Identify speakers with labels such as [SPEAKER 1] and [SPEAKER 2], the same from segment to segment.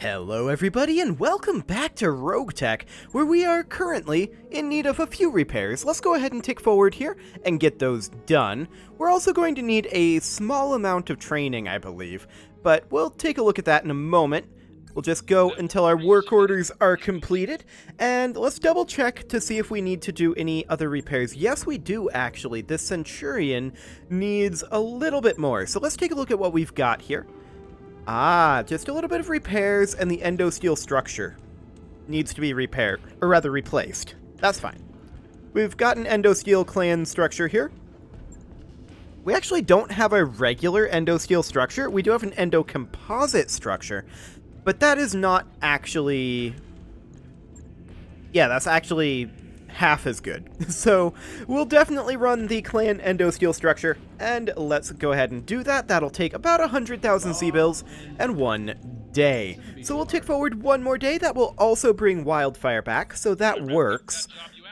[SPEAKER 1] Hello everybody and welcome back to RogueTech, where we are currently in need of a few repairs. Let's go ahead and tick forward here and get those done. We're also going to need a small amount of training, I believe, but we'll take a look at that in a moment. We'll just go until our work orders are completed, and let's double check to see if we need to do any other repairs. Yes, we do actually. This Centurion needs a little bit more, so let's take a look at what we've got here. Just a little bit of repairs, and the endosteel structure needs to be repaired, or rather replaced. That's fine. We've got an endosteel clan structure here. We actually don't have a regular endosteel structure. We do have an endocomposite structure, but that is not actually... Yeah, that's actually half as good. So we'll definitely run the clan endosteel structure, and let's go ahead and do that. That'll take about 100,000 C-bills and 1 day. So we'll tick forward one more day. That will also bring wildfire back, so that works.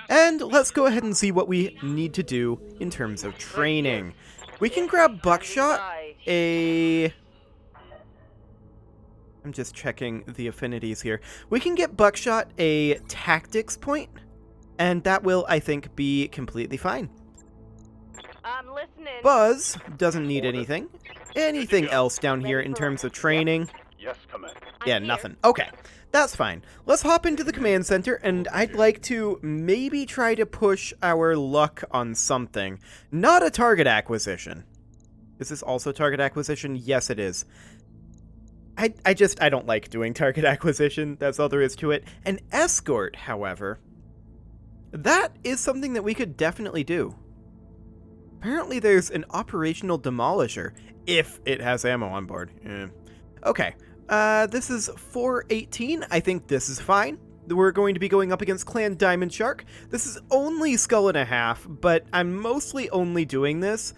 [SPEAKER 1] And let's go ahead and see what we need to do in terms of training. We can grab buckshot, I'm just checking the affinities here. We can get buckshot a tactics point, and that will, I think, be completely fine.
[SPEAKER 2] I'm listening.
[SPEAKER 1] Buzz doesn't need anything. Anything else down here in terms of training?
[SPEAKER 3] Yes, command.
[SPEAKER 1] Yeah, nothing. Okay, that's fine. Let's hop into the command center, and I'd like to maybe try to push our luck on something. Not a target acquisition. Is this also target acquisition? Yes, it is. I don't like doing target acquisition. That's all there is to it. An escort, however, that is something that we could definitely do. Apparently there's an operational demolisher, if it has ammo on board. Okay, this is 418. I think this is fine. We're going to be going up against Clan Diamond Shark. This is only skull and a half, but I'm mostly only doing this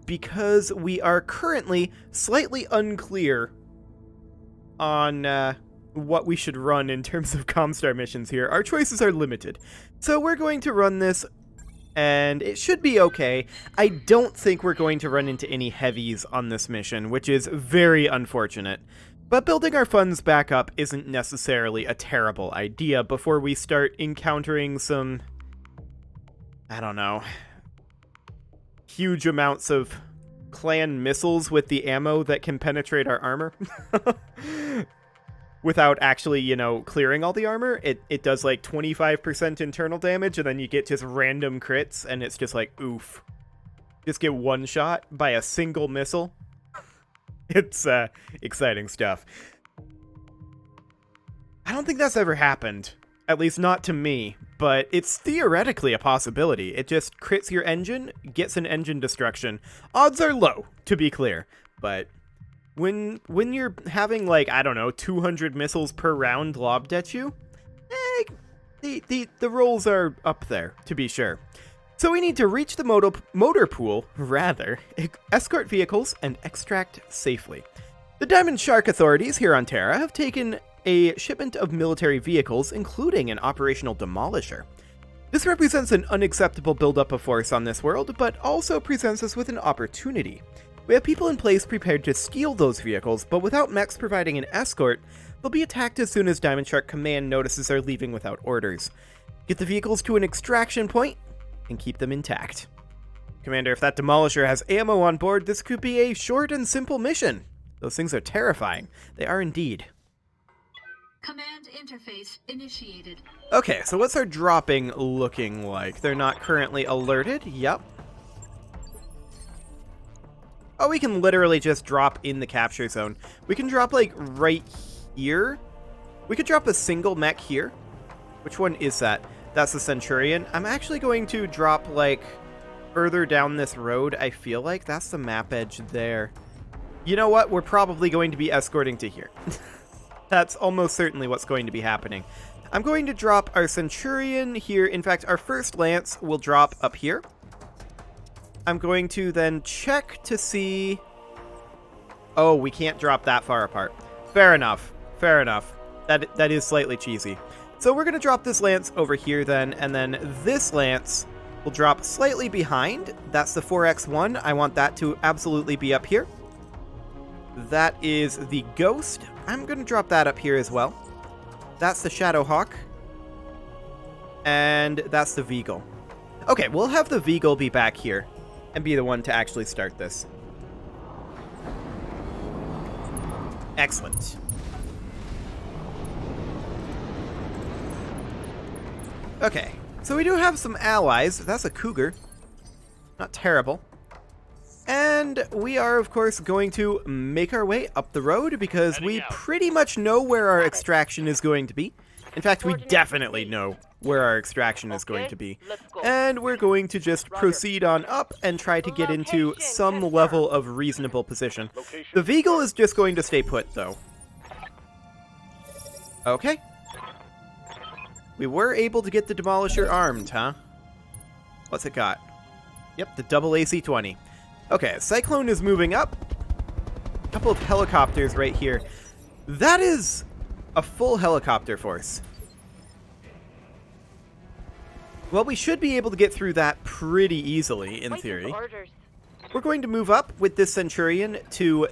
[SPEAKER 1] because we are currently slightly unclear on what we should run in terms of Comstar missions here. Our choices are limited. So we're going to run this, and it should be okay. I don't think we're going to run into any heavies on this mission, which is very unfortunate. But building our funds back up isn't necessarily a terrible idea before we start encountering some, I don't know, huge amounts of clan missiles with the ammo that can penetrate our armor. Without actually, you know, clearing all the armor. It does like 25% internal damage, and then you get just random crits, and it's just like, oof. Just get one shot by a single missile. It's exciting stuff. I don't think that's ever happened. At least not to me, but it's theoretically a possibility. It just crits your engine, gets an engine destruction. Odds are low, to be clear, but when you're having, like, I don't know, 200 missiles per round lobbed at you, the rolls are up there, to be sure. So we need to reach the motor pool, escort vehicles, and extract safely. The Diamond Shark authorities here on Terra have taken a shipment of military vehicles, including an operational demolisher. This represents an unacceptable buildup of force on this world, but also presents us with an opportunity. We have people in place prepared to steal those vehicles, but without mechs providing an escort, they'll be attacked as soon as Diamond Shark Command notices they're leaving without orders. Get the vehicles to an extraction point, and keep them intact. Commander, if that demolisher has ammo on board, this could be a short and simple mission. Those things are terrifying. They are indeed.
[SPEAKER 4] Command interface initiated.
[SPEAKER 1] Okay, so what's our dropping looking like? They're not currently alerted. Yep. Oh, we can literally just drop in the capture zone. We can drop, like, right here. We could drop a single mech here. Which one is that? That's the Centurion. I'm actually going to drop, like, further down this road, I feel like. That's the map edge there. You know what? We're probably going to be escorting to here. That's almost certainly what's going to be happening. I'm going to drop our Centurion here. In fact, our first Lance will drop up here. I'm going to then check to see... Oh, we can't drop that far apart. Fair enough. Fair enough. That is slightly cheesy. So we're going to drop this Lance over here then, and then this Lance will drop slightly behind. That's the 4x1. I want that to absolutely be up here. That is the Ghost. I'm going to drop that up here as well. That's the Shadowhawk. And that's the Veagle. Okay, we'll have the Veagle be back here and be the one to actually start this. Excellent. Okay, so we do have some allies. That's a Cougar. Not terrible. And we are, of course, going to make our way up the road because we pretty much know where our extraction is going to be. In fact, we definitely know where our extraction is going to be. And we're going to just proceed on up and try to get into some level of reasonable position. The Veagle is just going to stay put, though. Okay. We were able to get the Demolisher armed, huh? What's it got? Yep, the double AC-20. Okay, Cyclone is moving up. A couple of helicopters right here. That is a full helicopter force. Well, we should be able to get through that pretty easily, in theory. We're going to move up with this Centurion to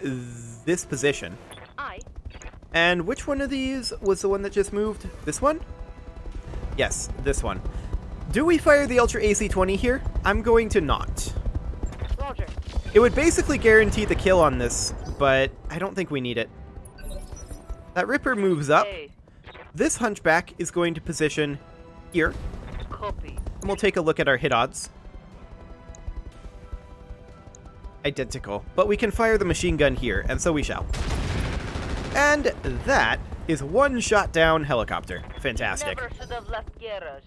[SPEAKER 1] this position. And which one of these was the one that just moved? This one? Yes, this one. Do we fire the Ultra AC-20 here? I'm going to not.
[SPEAKER 2] Roger.
[SPEAKER 1] It would basically guarantee the kill on this, but I don't think we need it. That Ripper moves up. This Hunchback is going to position here.
[SPEAKER 2] Copy.
[SPEAKER 1] And we'll take a look at our hit odds. Identical. But we can fire the machine gun here, and so we shall. And that is one shot down helicopter. Fantastic.
[SPEAKER 2] Never should have left Guerras.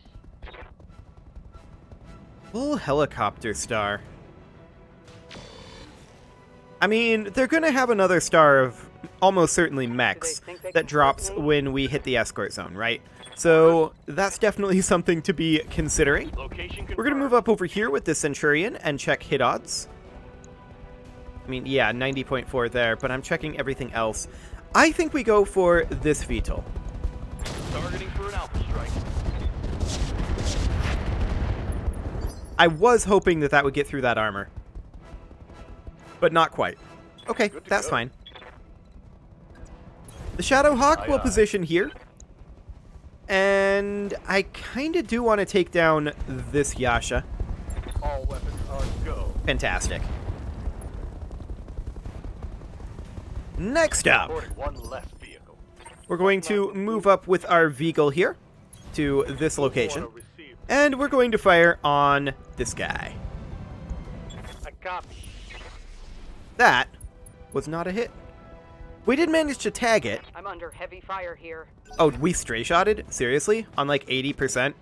[SPEAKER 1] Full helicopter star. I mean, they're going to have another star of almost certainly mechs that drops when we hit the escort zone, right? So that's definitely something to be considering. We're going to move up over here with the Centurion and check hit odds. I mean, yeah, 90.4 there, but I'm checking everything else. I think we go for this VTOL.
[SPEAKER 3] Targeting for an alpha strike.
[SPEAKER 1] I was hoping that that would get through that armor. But not quite. Okay, that's fine. The Shadowhawk will position here. And I kind of do want to take down this Yasha.
[SPEAKER 3] All weapons on go.
[SPEAKER 1] Fantastic. Next up,
[SPEAKER 3] One less vehicle.
[SPEAKER 1] we're going to move up with our Veagle here to this location. And we're going to fire on this guy.
[SPEAKER 3] I copy.
[SPEAKER 1] That was not a hit. We did manage to tag it.
[SPEAKER 2] I'm under heavy fire here.
[SPEAKER 1] Oh, we stray-shotted? Seriously? On like 80%?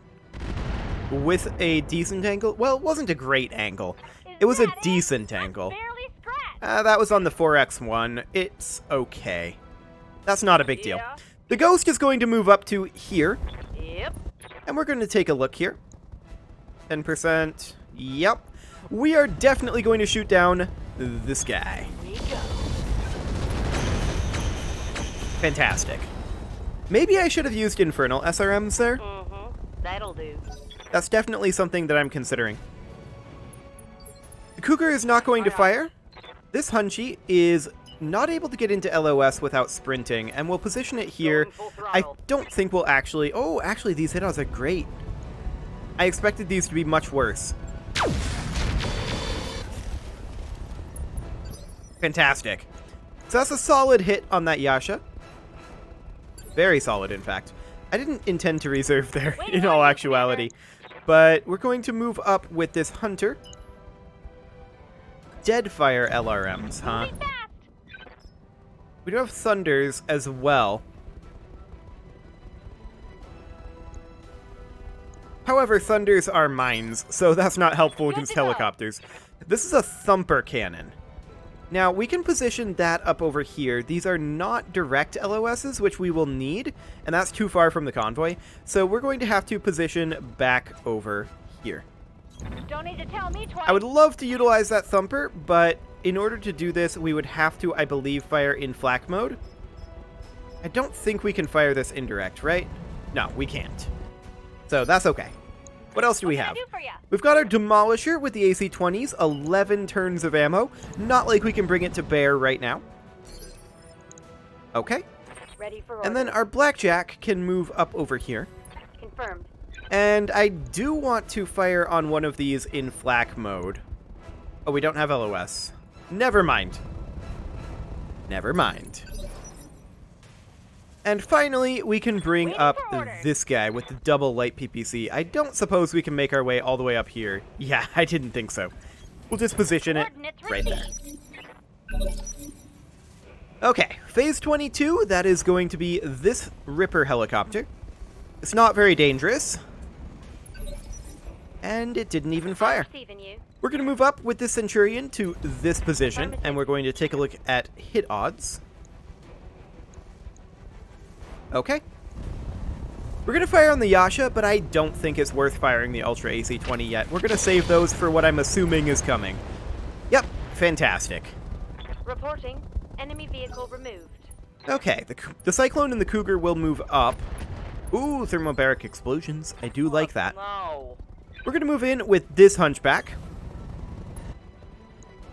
[SPEAKER 1] With a decent angle? Well, it wasn't a great angle. It was a decent angle.
[SPEAKER 2] Barely scratched.
[SPEAKER 1] That was on the 4X1. It's okay. That's not a big deal.
[SPEAKER 2] Yeah.
[SPEAKER 1] The Ghost is going to move up to here.
[SPEAKER 2] Yep.
[SPEAKER 1] And we're going to take a look here. 10%. Yep. We are definitely going to shoot down this guy.
[SPEAKER 2] We go.
[SPEAKER 1] Fantastic. Maybe I should have used Infernal SRMs there.
[SPEAKER 2] That'll do.
[SPEAKER 1] That's definitely something that I'm considering. The Cougar is not going to fire. This Hunchy is not able to get into LOS without sprinting, and we'll position it here.
[SPEAKER 2] Going full
[SPEAKER 1] I
[SPEAKER 2] throttle.
[SPEAKER 1] don't think we'll actually... Oh, actually, these hit odds are great. I expected these to be much worse. Fantastic. So that's a solid hit on that Yasha. Very solid, in fact. I didn't intend to reserve there, in all actuality. But we're going to move up with this Hunter. Deadfire LRMs, huh?
[SPEAKER 2] Moving fast.
[SPEAKER 1] We do have Thunders as well. However, Thunders are mines, so that's not helpful
[SPEAKER 2] Good
[SPEAKER 1] against
[SPEAKER 2] to go.
[SPEAKER 1] helicopters. This is a Thumper cannon. Now, we can position that up over here. These are not direct LOSs, which we will need, and that's too far from the convoy. So we're going to have to position back over here.
[SPEAKER 2] Don't need to tell me twice.
[SPEAKER 1] I would love to utilize that Thumper, but in order to do this, we would have to, I believe, fire in flak mode. I don't think we can fire this indirect, right? No, we can't. So that's okay. What else do we
[SPEAKER 2] What can I
[SPEAKER 1] have?
[SPEAKER 2] do for ya?
[SPEAKER 1] We've got our Demolisher with the AC-20s, 11 turns of ammo. Not like we can bring it to bear right now. Okay.
[SPEAKER 2] Ready for orders.
[SPEAKER 1] And then our Blackjack can move up over here.
[SPEAKER 2] Confirmed.
[SPEAKER 1] And I do want to fire on one of these in flak mode. Oh, we don't have LOS. Never mind. Never mind. And finally, we can bring
[SPEAKER 2] Waiting
[SPEAKER 1] up
[SPEAKER 2] for orders.
[SPEAKER 1] this guy with the double light PPC. I don't suppose we can make our way all the way up here. Yeah, I didn't think so. We'll just position it
[SPEAKER 2] Coordinates
[SPEAKER 1] right there.
[SPEAKER 2] received.
[SPEAKER 1] Okay, phase 22, that is going to be this Ripper helicopter. It's not very dangerous. And it didn't even fire.
[SPEAKER 2] Receiving you.
[SPEAKER 1] We're going to move up with the Centurion to this position, and we're going to take a look at hit odds. Okay. We're going to fire on the Yasha, but I don't think it's worth firing the Ultra AC-20 yet. We're going to save those for what I'm assuming is coming. Yep, fantastic.
[SPEAKER 2] Reporting. Enemy vehicle removed.
[SPEAKER 1] Okay, the Cyclone and the Cougar will move up. Ooh, thermobaric explosions. I do like that.
[SPEAKER 3] No.
[SPEAKER 1] We're going to move in with this Hunchback.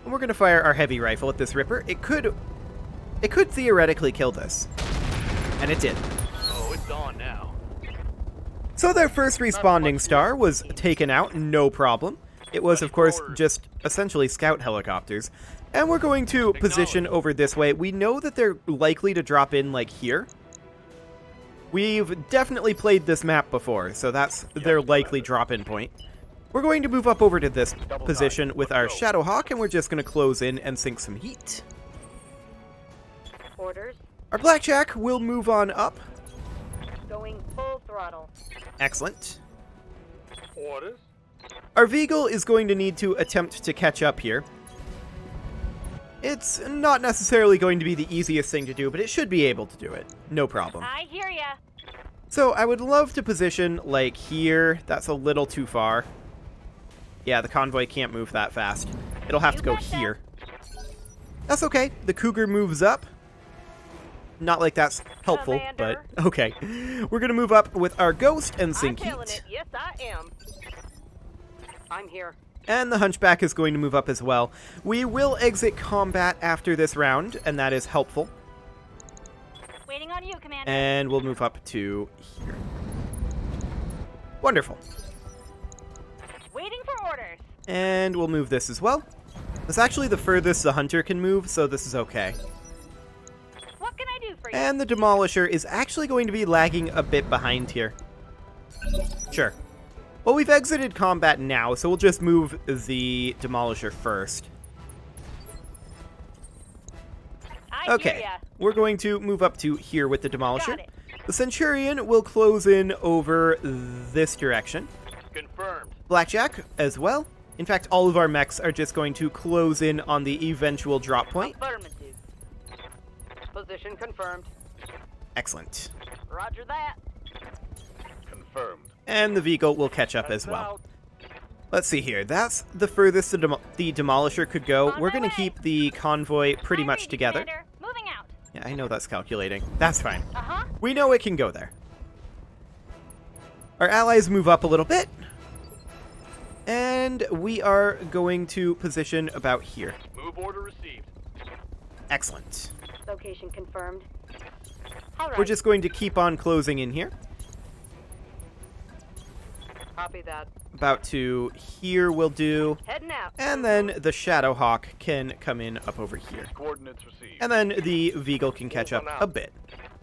[SPEAKER 1] And we're going to fire our heavy rifle at this Ripper. It could theoretically kill this. And it did.
[SPEAKER 3] Oh, it's on now.
[SPEAKER 1] So their first responding star was taken out, no problem. It was, of course, just essentially scout helicopters. And we're going to position over this way. We know that they're likely to drop in, like, here. We've definitely played this map before, so that's their likely drop-in point. We're going to move up over to this position with our Shadowhawk, and we're just going to close in and sink some heat.
[SPEAKER 2] Orders.
[SPEAKER 1] Our Blackjack will move on up.
[SPEAKER 2] Going full throttle.
[SPEAKER 1] Excellent.
[SPEAKER 3] Orders.
[SPEAKER 1] Our Veagle is going to need to attempt to catch up here. It's not necessarily going to be the easiest thing to do, but it should be able to do it. No problem.
[SPEAKER 2] I hear ya.
[SPEAKER 1] So I would love to position, like, here. That's a little too far. Yeah, the convoy can't move that fast. It'll have to go here. That's okay. The Cougar moves up. Not like that's helpful,
[SPEAKER 2] Commander.
[SPEAKER 1] but okay. We're going to move up with our Ghost and sink
[SPEAKER 2] I'm feeling
[SPEAKER 1] heat.
[SPEAKER 2] it. Yes, I am. I'm here.
[SPEAKER 1] And the Hunchback is going to move up as well. We will exit combat after this round, and that is helpful.
[SPEAKER 2] Waiting on you, Commander.
[SPEAKER 1] And we'll move up to here. Wonderful.
[SPEAKER 2] Waiting for orders.
[SPEAKER 1] And we'll move this as well. It's actually the furthest the Hunter can move, so this is okay.
[SPEAKER 2] What can I do for you?
[SPEAKER 1] And the Demolisher is actually going to be lagging a bit behind here. Sure. Well, we've exited combat now, so we'll just move the Demolisher first.
[SPEAKER 2] I hear
[SPEAKER 1] Okay,
[SPEAKER 2] ya.
[SPEAKER 1] we're going to move up to here with the Demolisher.
[SPEAKER 2] Got it.
[SPEAKER 1] The Centurion will close in over this direction.
[SPEAKER 3] Confirmed.
[SPEAKER 1] Blackjack as well. In fact, all of our mechs are just going to close in on the eventual drop point.
[SPEAKER 2] Affirmative. Position confirmed.
[SPEAKER 1] Excellent.
[SPEAKER 2] Roger that.
[SPEAKER 3] Confirmed.
[SPEAKER 1] And the Veagle will catch up as well. Let's see here. That's the furthest the Demolisher could go.
[SPEAKER 2] On
[SPEAKER 1] We're
[SPEAKER 2] my
[SPEAKER 1] going to
[SPEAKER 2] way.
[SPEAKER 1] keep the convoy pretty
[SPEAKER 2] I
[SPEAKER 1] much
[SPEAKER 2] read you,
[SPEAKER 1] together.
[SPEAKER 2] Commander. Moving out.
[SPEAKER 1] Yeah, I know that's calculating. That's fine.
[SPEAKER 2] Uh-huh.
[SPEAKER 1] We know it can go there. Our allies move up a little bit. And we are going to position about here.
[SPEAKER 3] Move order received.
[SPEAKER 1] Excellent.
[SPEAKER 2] Location confirmed. All right.
[SPEAKER 1] We're just going to keep on closing in here.
[SPEAKER 2] Copy that.
[SPEAKER 1] About to here will do.
[SPEAKER 2] Heading out.
[SPEAKER 1] And then the Shadowhawk can come in up over here.
[SPEAKER 3] Coordinates received.
[SPEAKER 1] And then the Veagle can catch up a bit.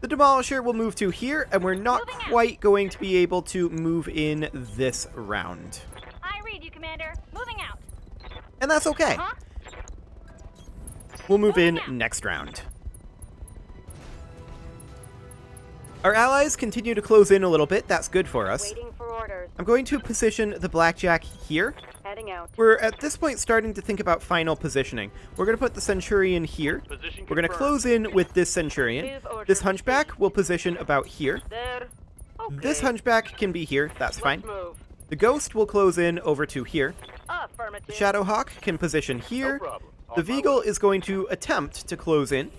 [SPEAKER 1] The Demolisher will move to here, and we're not
[SPEAKER 2] Moving out.
[SPEAKER 1] quite going to be able to move in this round.
[SPEAKER 2] I read you, Commander. Moving out.
[SPEAKER 1] And that's okay.
[SPEAKER 2] Huh?
[SPEAKER 1] We'll move in
[SPEAKER 2] Moving out.
[SPEAKER 1] next round. Our allies continue to close in a little bit. That's good for us.
[SPEAKER 2] Waiting for orders.
[SPEAKER 1] I'm going to position the Blackjack here.
[SPEAKER 2] Heading out.
[SPEAKER 1] We're at this point starting to think about final positioning. We're going to put the Centurion here.
[SPEAKER 3] Position
[SPEAKER 1] We're going to
[SPEAKER 3] confirmed.
[SPEAKER 1] close in with this Centurion.
[SPEAKER 2] Move order
[SPEAKER 1] This Hunchback will position about here.
[SPEAKER 2] There. Okay.
[SPEAKER 1] This Hunchback can be here. That's fine.
[SPEAKER 2] Let's move.
[SPEAKER 1] The Ghost will close in over to here.
[SPEAKER 2] Affirmative.
[SPEAKER 1] The Shadowhawk can position here.
[SPEAKER 3] No problem.
[SPEAKER 1] The
[SPEAKER 3] On my
[SPEAKER 1] Veagle
[SPEAKER 3] way.
[SPEAKER 1] is going to attempt to close in.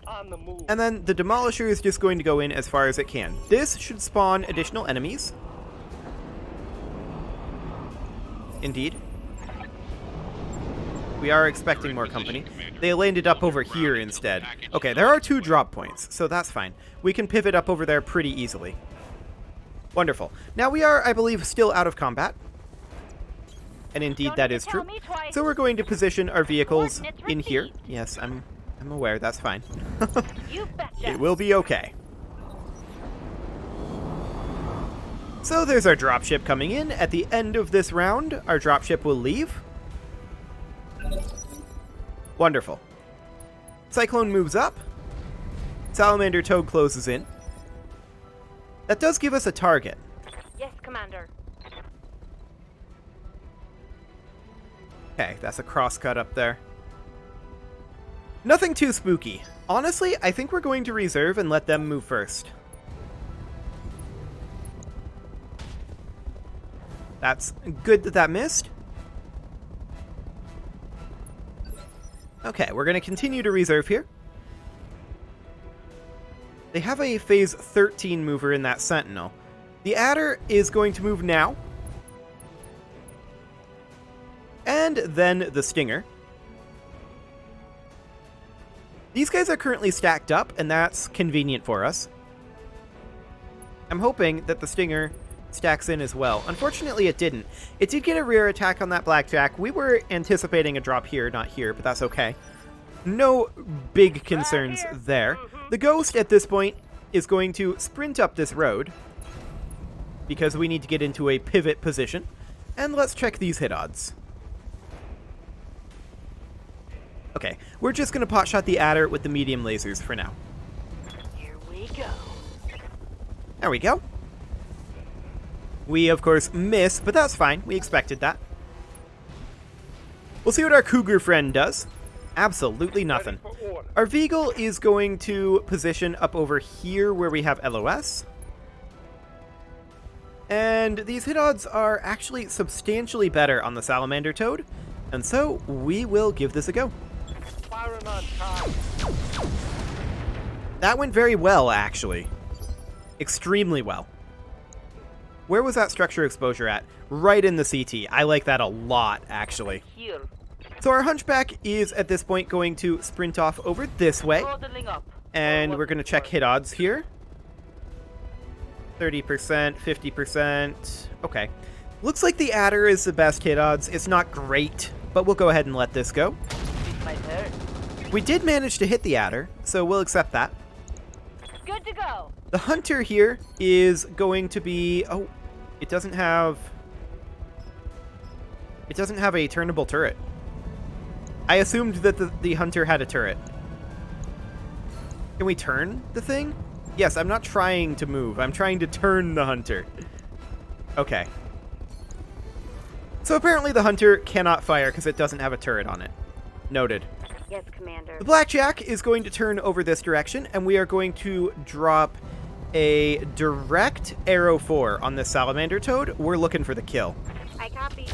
[SPEAKER 3] On the move.
[SPEAKER 1] And then the Demolisher is just going to go in as far as it can. This should spawn additional enemies. Indeed. We are expecting more company. They landed up over here instead. Okay, there are 2 drop points, so that's fine. We can pivot up over there pretty easily. Wonderful. Now we are, I believe, still out of combat. And indeed, that is true. So we're going to position our vehicles in here. Yes, I'm aware. That's fine.
[SPEAKER 2] You betcha.
[SPEAKER 1] It will be okay. So there's our dropship coming in. At the end of this round, our dropship will leave. Wonderful. Cyclone moves up. Salamander Toad closes in. That does give us a target.
[SPEAKER 2] Yes, Commander.
[SPEAKER 1] Okay, that's a crosscut up there. Nothing too spooky. Honestly, I think we're going to reserve and let them move first. That's good that that missed. Okay, we're going to continue to reserve here. They have a phase 13 mover in that Sentinel. The Adder is going to move now. And then the Stinger. These guys are currently stacked up, and that's convenient for us. I'm hoping that the Stinger stacks in as well. Unfortunately, it didn't. It did get a rear attack on that Blackjack. We were anticipating a drop here, not here, but that's okay. No big concerns there. The Ghost, at this point, is going to sprint up this road because we need to get into a pivot position. And let's check these hit odds. Okay, we're just going to potshot the Adder with the medium lasers for now.
[SPEAKER 2] Here we go.
[SPEAKER 1] There we go. We, of course, miss, but that's fine. We expected that. We'll see what our Cougar friend does. Absolutely nothing. Our Veagle is going to position up over here where we have LOS. And these hit odds are actually substantially better on the Salamander Toad. And so we will give this a go.
[SPEAKER 3] Firing on time.
[SPEAKER 1] That went very well, actually. Extremely well. Where was that structure exposure at? Right in the CT. I like that a lot, actually.
[SPEAKER 2] Here.
[SPEAKER 1] So our Hunchback is, at this point, going to sprint off over this way.
[SPEAKER 2] Throttling up.
[SPEAKER 1] And we're going to check hit odds here. 30%, 50%. Okay. Looks like the Adder is the best hit odds. It's not great, but we'll go ahead and let this go.
[SPEAKER 2] It's my turn.
[SPEAKER 1] We did manage to hit the Adder, so we'll accept that.
[SPEAKER 2] Good to go.
[SPEAKER 1] The Hunter here is going to be... Oh, it doesn't have... It doesn't have a turnable turret. I assumed that the Hunter had a turret. Can we turn the thing? Yes, I'm not trying to move. I'm trying to turn the Hunter. Okay. So apparently the Hunter cannot fire because it doesn't have a turret on it. Noted.
[SPEAKER 2] Yes, Commander.
[SPEAKER 1] The Blackjack is going to turn over this direction, and we are going to drop a direct arrow 4 on this Salamander Toad. We're looking for the kill.
[SPEAKER 2] I copy.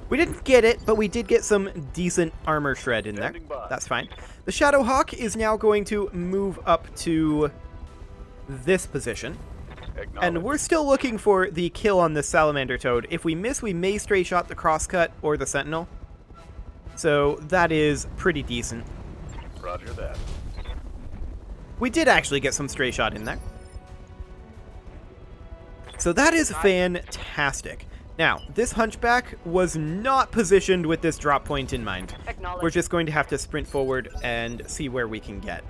[SPEAKER 1] We didn't get it, but we did get some decent armor shred in there.
[SPEAKER 3] Standing by.
[SPEAKER 1] That's fine. The Shadowhawk is now going to move up to this position. And we're still looking for the kill on this Salamander Toad. If we miss, we may stray shot the Crosscut or the Sentinel. So that is pretty decent.
[SPEAKER 3] Roger that.
[SPEAKER 1] We did actually get some stray shot in there. So that is fantastic. Now, this Hunchback was not positioned with this drop point in mind.
[SPEAKER 2] Acknowledge.
[SPEAKER 1] We're just going to have to sprint forward and see where we can get.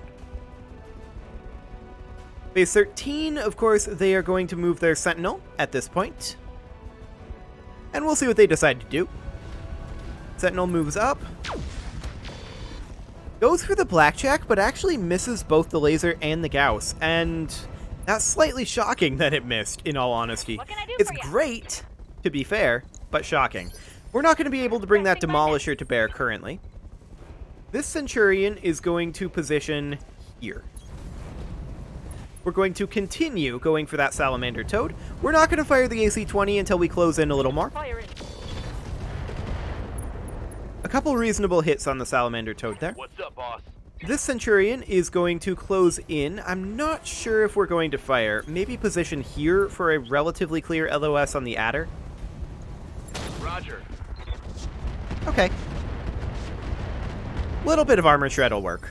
[SPEAKER 1] Phase 13, of course, they are going to move their Sentinel at this point. And we'll see what they decide to do. Sentinel moves up. Goes for the Blackjack, but actually misses both the laser and the Gauss. And that's slightly shocking that it missed, in all honesty.
[SPEAKER 2] What can I do
[SPEAKER 1] It's
[SPEAKER 2] for ya?
[SPEAKER 1] great, to be fair, but shocking. We're not going to be able to bring that Demolisher to bear currently. This Centurion is going to position here. We're going to continue going for that Salamander Toad. We're not going to fire the AC-20 until we close in a little more.
[SPEAKER 2] Fire it.
[SPEAKER 1] A couple reasonable hits on the Salamander Toad there.
[SPEAKER 3] What's up, boss?
[SPEAKER 1] This Centurion is going to close in. I'm not sure if we're going to fire. Maybe position here for a relatively clear LOS on the Adder.
[SPEAKER 3] Roger.
[SPEAKER 1] Okay. Little bit of armor shred will work.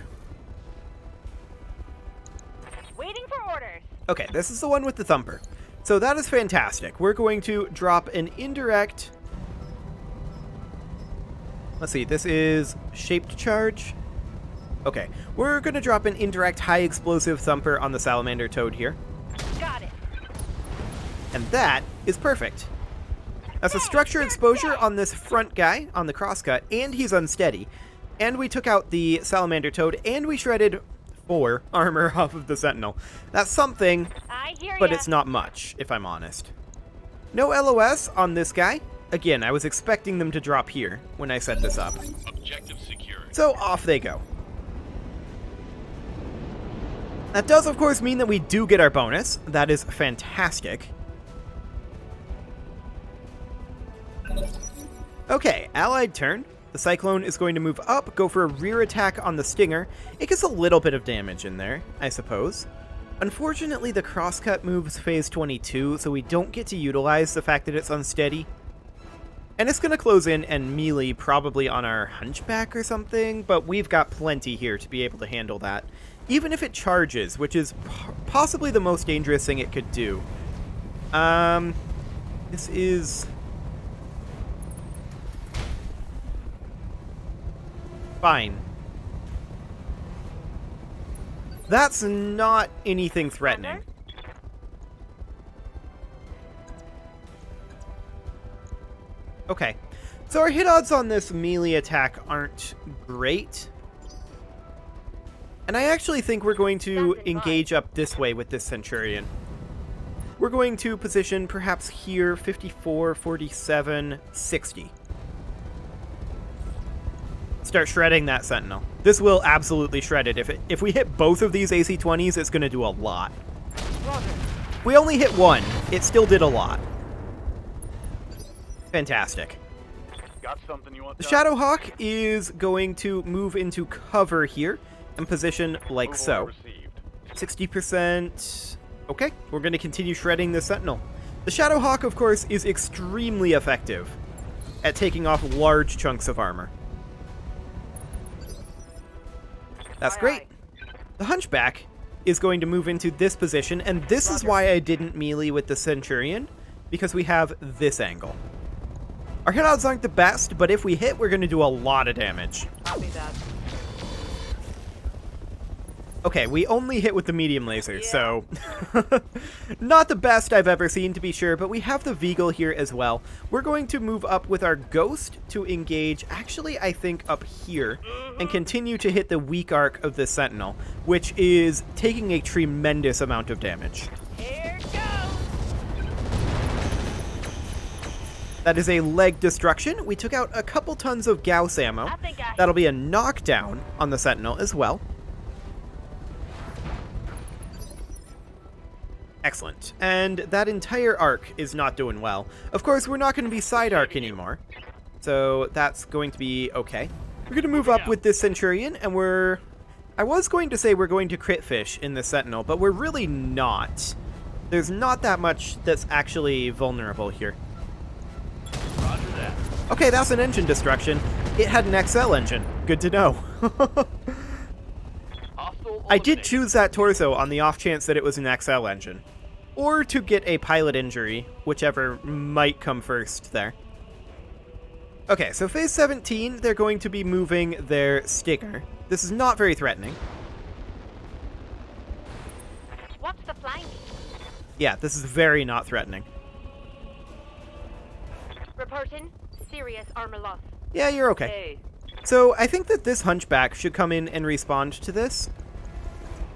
[SPEAKER 2] Waiting for orders.
[SPEAKER 1] Okay, this is the one with the thumper. So that is fantastic. We're going to drop an indirect... Let's see, this is shaped charge. Okay, we're going to drop an indirect high explosive thumper on the salamander toad here.
[SPEAKER 2] Got it.
[SPEAKER 1] And that is perfect. That's a structure exposure on this front guy, on the crosscut, and he's unsteady. And we took out the salamander toad, and we shredded 4 armor off of the sentinel. That's something,
[SPEAKER 2] I hear
[SPEAKER 1] but
[SPEAKER 2] ya.
[SPEAKER 1] it's not much, if I'm honest. No LOS on this guy. Again, I was expecting them to drop here when I set this up.
[SPEAKER 3] Objective secured.
[SPEAKER 1] So off they go. That does, of course, mean that we do get our bonus. That is fantastic. Okay, allied turn. The Cyclone is going to move up, go for a rear attack on the Stinger. It gets a little bit of damage in there, I suppose. Unfortunately, the crosscut moves phase 22, so we don't get to utilize the fact that it's unsteady. And it's going to close in and melee probably on our Hunchback or something, but we've got plenty here to be able to handle that. Even if it charges, which is possibly the most dangerous thing it could do. This is... fine. That's not anything threatening. Okay, so our hit odds on this melee attack aren't great. And I actually think we're going to engage up this way with this Centurion. We're going to position perhaps here, 54, 47, 60. Start shredding that Sentinel. This will absolutely shred it. If we hit both of these AC-20s, it's going to do a lot. We only hit one. It still did a lot. Fantastic.
[SPEAKER 3] Got something you want?
[SPEAKER 1] The Shadowhawk is going to move into cover here and position like so. 60%. Okay, we're going to continue shredding the Sentinel. The Shadowhawk, of course, is extremely effective at taking off large chunks of armor. That's great. The Hunchback is going to move into this position, and this is why I didn't melee with the Centurion, because we have this angle. Our hit odds aren't the best, but if we hit, we're going to do a lot of damage.
[SPEAKER 2] Copy that.
[SPEAKER 1] Okay, we only hit with the medium laser, so not the best I've ever seen, to be sure, but we have the Veagle here as well. We're going to move up with our Ghost to engage, actually, I think, up here, and continue to hit the weak arc of the Sentinel, which is taking a tremendous amount of damage.
[SPEAKER 2] Here goes.
[SPEAKER 1] That is a leg destruction. We took out a couple tons of Gauss ammo. That'll be a knockdown on the Sentinel as well. Excellent. And that entire arc is not doing well. Of course, we're not going to be side arc anymore, so that's going to be okay. We're going to move up with this Centurion, and I was going to say we're going to crit fish in the Sentinel, but we're really not. There's not that much that's actually vulnerable here.
[SPEAKER 3] Roger that.
[SPEAKER 1] Okay, that's an engine destruction. It had an XL engine. Good to know. I did choose that torso on the off chance that it was an XL engine. Or to get a pilot injury, whichever might come first there. Okay, so phase 17, they're going to be moving their Stinger. This is not very threatening.
[SPEAKER 2] What's the flank?
[SPEAKER 1] Yeah, this is very not threatening.
[SPEAKER 2] Reporting. Serious armor loss.
[SPEAKER 1] Yeah, you're okay.
[SPEAKER 2] Hey.
[SPEAKER 1] So I think that this Hunchback should come in and respond to this.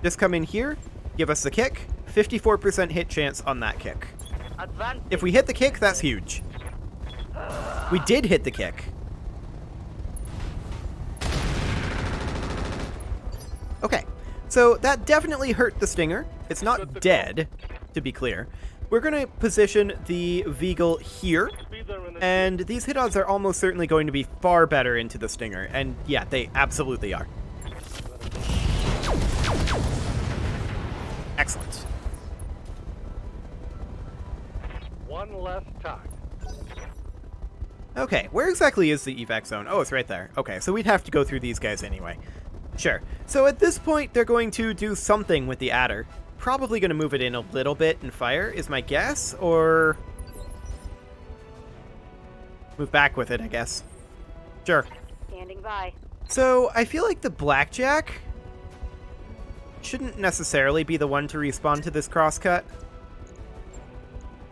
[SPEAKER 1] Just come in here, give us the kick. 54% hit chance on that kick.
[SPEAKER 2] Advance.
[SPEAKER 1] If we hit the kick, that's huge. We did hit the kick. Okay, so that definitely hurt the Stinger. It's not dead, to be clear. We're going to position the Veagle here, and these hit odds are almost certainly going to be far better into the Stinger, and yeah, they absolutely are. Excellent.
[SPEAKER 3] One less time.
[SPEAKER 1] Okay, where exactly is the evac zone? Oh, it's right there. Okay, so we'd have to go through these guys anyway. Sure. So at this point, they're going to do something with the adder. Probably going to move it in a little bit and fire, is my guess, or move back with it, I guess. Sure.
[SPEAKER 2] Standing by.
[SPEAKER 1] So I feel like the blackjack shouldn't necessarily be the one to respawn to this crosscut.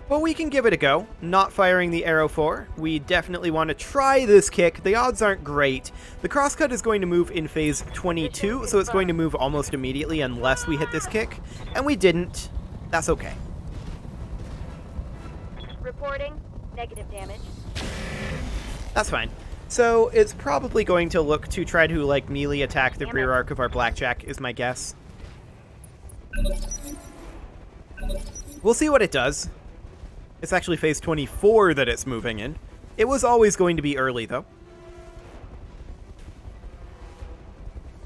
[SPEAKER 1] But we can give it a go. Not firing the arrow 4. We definitely want to try this kick. The odds aren't great. The crosscut is going to move in phase 22, so it's going to move almost immediately unless we hit this kick. And we didn't. That's okay.
[SPEAKER 2] Reporting. Negative damage.
[SPEAKER 1] That's fine. So it's probably going to look to try to, like, melee attack the rear arc of our blackjack, is my guess. We'll see what it does. It's actually phase 24 that it's moving in. It was always going to be early, though.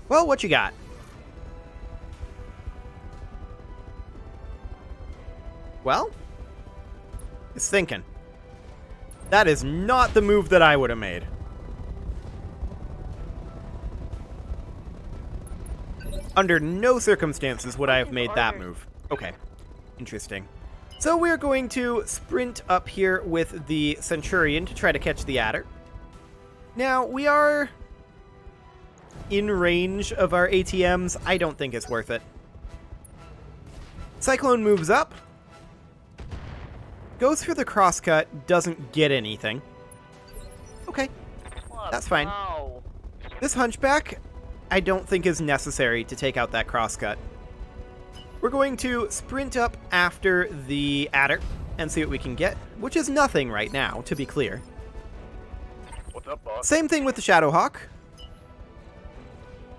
[SPEAKER 1] Well, what you got? Well, it's thinking. That is not the move that I would have made. Under no circumstances would I have made that move. Okay, interesting. So we're going to sprint up here with the Centurion to try to catch the adder. Now, we are in range of our ATMs. I don't think it's worth it. Cyclone moves up. Goes for the crosscut, doesn't get anything. Okay, that's fine. This Hunchback, I don't think is necessary to take out that crosscut. We're going to sprint up after the adder and see what we can get, which is nothing right now, to be clear.
[SPEAKER 3] What's up, boss?
[SPEAKER 1] Same thing with the Shadowhawk.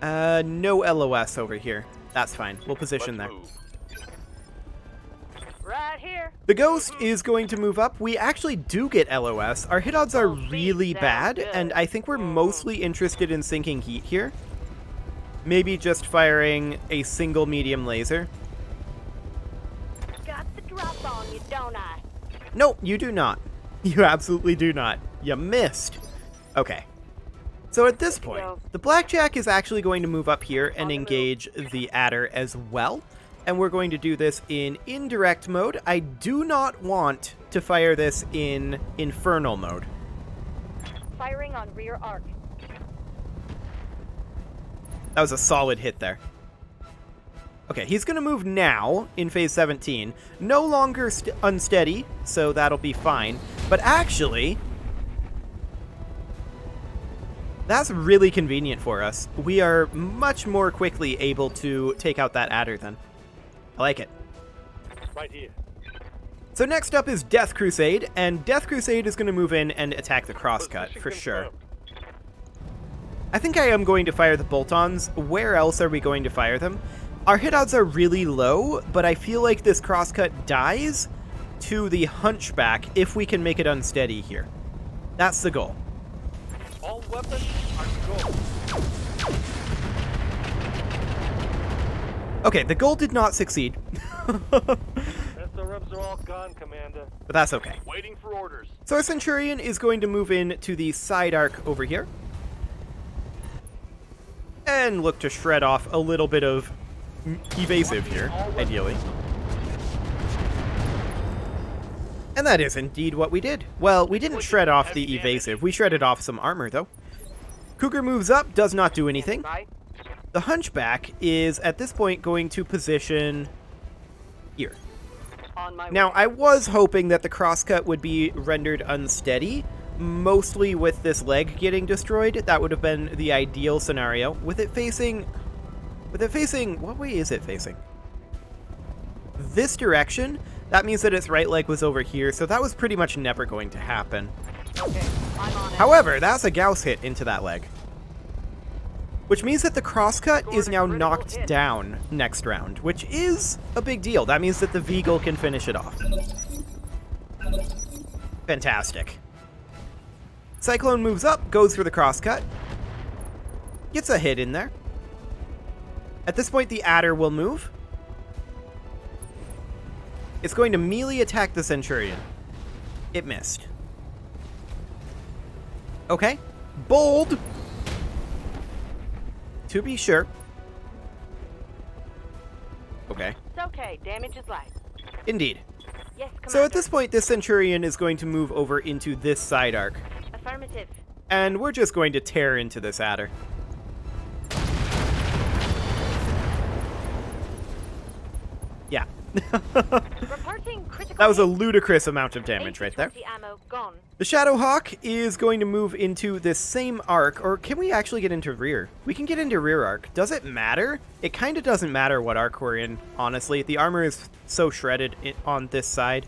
[SPEAKER 1] No LOS over here. That's fine. We'll position there.
[SPEAKER 3] Move.
[SPEAKER 2] Right here.
[SPEAKER 1] The Ghost is going to move up. We actually do get LOS. Our hit odds are really bad, and I think we're mostly interested in sinking heat here. Maybe just firing a single medium laser.
[SPEAKER 2] Got the drop on you, don't I?
[SPEAKER 1] No, you do not. You absolutely do not. You missed. Okay. So at this point, the Blackjack is actually going to move up here and engage the adder as well. And we're going to do this in indirect mode. I do not want to fire this in infernal mode.
[SPEAKER 2] Firing on rear arc.
[SPEAKER 1] That was a solid hit there. Okay, he's going to move now in phase 17. No longer unsteady, so that'll be fine. But actually, that's really convenient for us. We are much more quickly able to take out that adder then. I like it.
[SPEAKER 3] Right here.
[SPEAKER 1] So next up is Death Crusade, and Death Crusade is going to move in and attack the crosscut for sure. I think I am going to fire the bolt-ons. Where else are we going to fire them? Our hit odds are really low, but I feel like this crosscut dies to the Hunchback if we can make it unsteady here. That's the goal.
[SPEAKER 3] All weapons are go.
[SPEAKER 1] Okay, the goal did not succeed.
[SPEAKER 3] SRMs are all gone, Commander.
[SPEAKER 1] But that's okay.
[SPEAKER 3] Waiting for orders.
[SPEAKER 1] So our Centurion is going to move in to the side arc over here. And look to shred off a little bit of evasive here, ideally. And that is indeed what we did. Well, we didn't shred off the evasive. We shredded off some armor, though. Cougar moves up, does not do anything. The Hunchback is, at this point, going to position here. Now, I was hoping that the crosscut would be rendered unsteady, mostly with this leg getting destroyed. That would have been the ideal scenario. With it facing, what way is it facing? This direction, that means that its right leg was over here, so that was pretty much never going to happen.
[SPEAKER 2] Okay, I'm on it.
[SPEAKER 1] However, that's a Gauss hit into that leg. Which means that the crosscut is now knocked down next round, which is a big deal. That means that the Veagle can finish it off. Fantastic. Cyclone moves up, goes for the crosscut. Gets a hit in there. At this point, the adder will move. It's going to melee attack the Centurion. It missed. Okay. Bold. To be sure. Okay.
[SPEAKER 2] It's okay. Damage is light.
[SPEAKER 1] Indeed.
[SPEAKER 2] Yes, Commander.
[SPEAKER 1] So at this point, this Centurion is going to move over into this side arc.
[SPEAKER 2] Affirmative.
[SPEAKER 1] And we're just going to tear into this adder. Yeah.
[SPEAKER 2] Reporting critical.
[SPEAKER 1] That was a
[SPEAKER 2] hit.
[SPEAKER 1] ludicrous amount of damage right there.
[SPEAKER 2] 80 ammo gone.
[SPEAKER 1] The Shadowhawk is going to move into this same arc, or can we actually get into rear? We can get into rear arc. Does it matter? It kind of doesn't matter what arc we're in, honestly. The armor is so shredded on this side.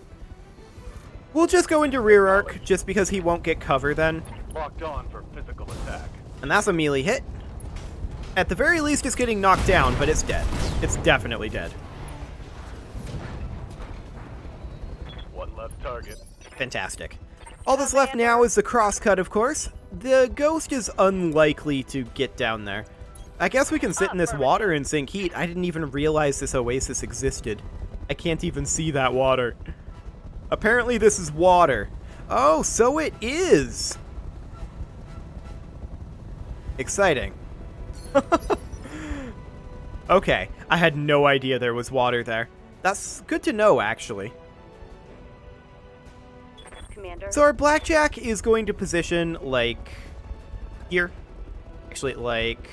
[SPEAKER 1] We'll just go into rear arc, just because he won't get cover then.
[SPEAKER 3] Locked on for physical attack.
[SPEAKER 1] And that's a melee hit. At the very least, it's getting knocked down, but it's dead. It's definitely dead.
[SPEAKER 3] One left target.
[SPEAKER 1] Fantastic. All that's left now is the crosscut, of course. The ghost is unlikely to get down there. I guess we can sit in this water and sink heat. I didn't even realize this oasis existed. I can't even see that water. Apparently this is water. Oh, so it is. Exciting. Okay, I had no idea there was water there. That's good to know, actually.
[SPEAKER 2] Commander.
[SPEAKER 1] So our blackjack is going to position, like, here. Actually, like,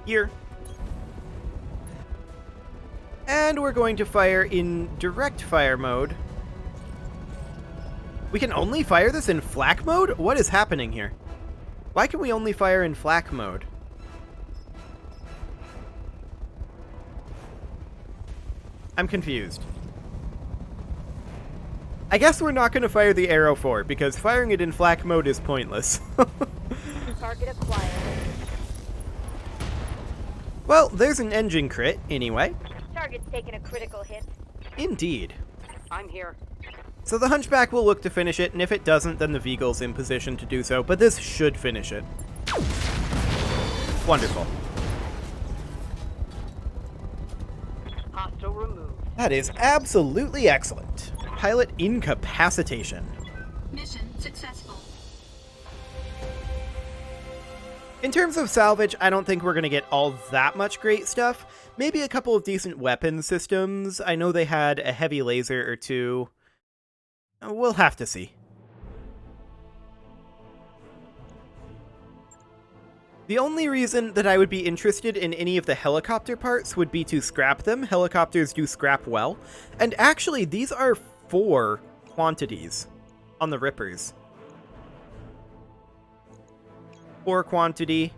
[SPEAKER 1] here. And we're going to fire in direct fire mode. We can only fire this in flak mode? What is happening here? Why can we only fire in flak mode? I'm confused. I guess we're not going to fire the arrow for it, because firing it in flak mode is pointless.
[SPEAKER 2] Target acquired.
[SPEAKER 1] Well, there's an engine crit, anyway.
[SPEAKER 2] Target's taking a critical hit.
[SPEAKER 1] Indeed.
[SPEAKER 2] I'm here.
[SPEAKER 1] So the Hunchback will look to finish it, and if it doesn't, then the Veagle's in position to do so, but this should finish it. Wonderful.
[SPEAKER 2] Hostile removed.
[SPEAKER 1] That is absolutely excellent. Pilot incapacitation.
[SPEAKER 4] Mission successful.
[SPEAKER 1] In terms of salvage, I don't think we're going to get all that much great stuff. Maybe a couple of decent weapon systems. I know they had a heavy laser or two. We'll have to see. The only reason that I would be interested in any of the helicopter parts would be to scrap them. Helicopters do scrap well. And actually, these are 4 quantities on the Rippers. 4 quantity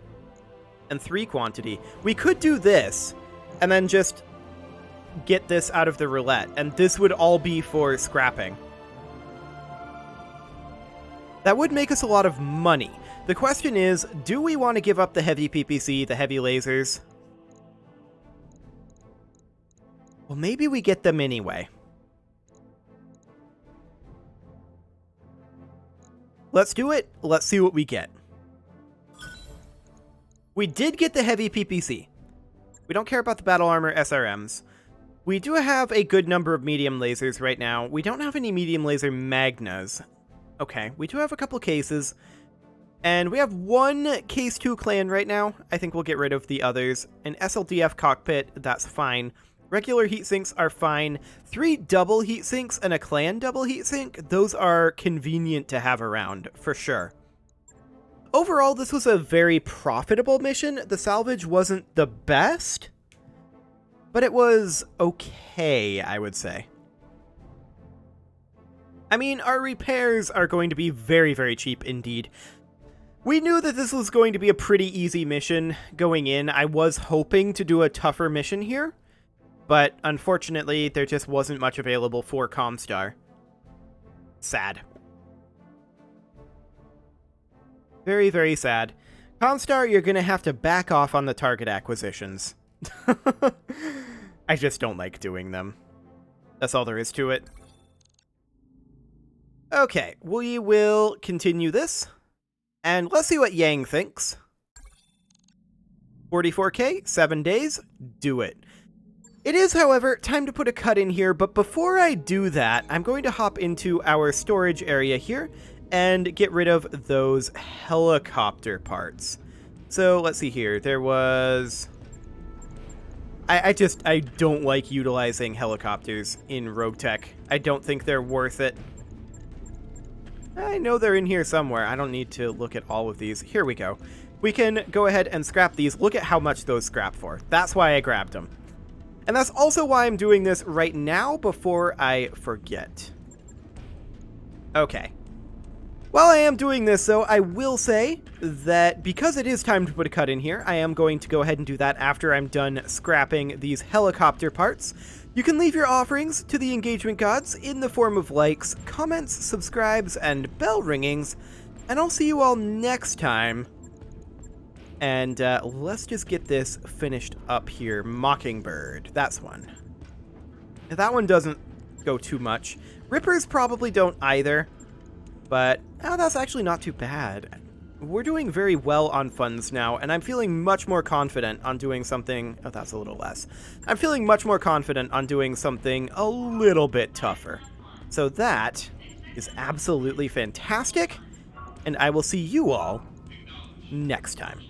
[SPEAKER 1] and 3 quantity. We could do this and then just get this out of the roulette, and this would all be for scrapping. That would make us a lot of money. The question is, do we want to give up the heavy PPC, the heavy lasers? Well, maybe we get them anyway. Let's do it. Let's see what we get. We did get the heavy PPC. We don't care about the battle armor SRMs. We do have a good number of medium lasers right now. We don't have any medium laser magnas. Okay, we do have a couple cases. And we have 1 Case 2 clan right now. I think we'll get rid of the others. An SLDF cockpit, that's fine. Regular heatsinks are fine. 3 double heatsinks and a clan double heatsink, those are convenient to have around, for sure. Overall, this was a very profitable mission. The salvage wasn't the best, but it was okay, I would say. I mean, our repairs are going to be very, very cheap indeed. We knew that this was going to be a pretty easy mission going in. I was hoping to do a tougher mission here, but unfortunately, there just wasn't much available for Comstar. Sad. Very, very sad. Comstar, you're going to have to back off on the target acquisitions. I just don't like doing them. That's all there is to it. Okay, we will continue this. And let's see what Yang thinks. 44k, 7 days, do it. It is, however, time to put a cut in here, but before I do that, I'm going to hop into our storage area here and get rid of those helicopter parts. So let's see here. There was... I don't like utilizing helicopters in RogueTech. I don't think they're worth it. I know they're in here somewhere. I don't need to look at all of these. Here we go. We can go ahead and scrap these. Look at how much those scrap for. That's why I grabbed them. And that's also why I'm doing this right now before I forget. Okay. While I am doing this, though, I will say that because it is time to put a cut in here, I am going to go ahead and do that after I'm done scrapping these helicopter parts. You can leave your offerings to the engagement gods in the form of likes, comments, subscribes, and bell ringings, and I'll see you all next time. And let's just get this finished up here. Mockingbird, that's one. That one doesn't go too much. Rippers probably don't either. But, oh, that's actually not too bad. We're doing very well on funds now, and I'm feeling much more confident on doing something... Oh, that's a little less. I'm feeling much more confident on doing something a little bit tougher. So that is absolutely fantastic, and I will see you all next time.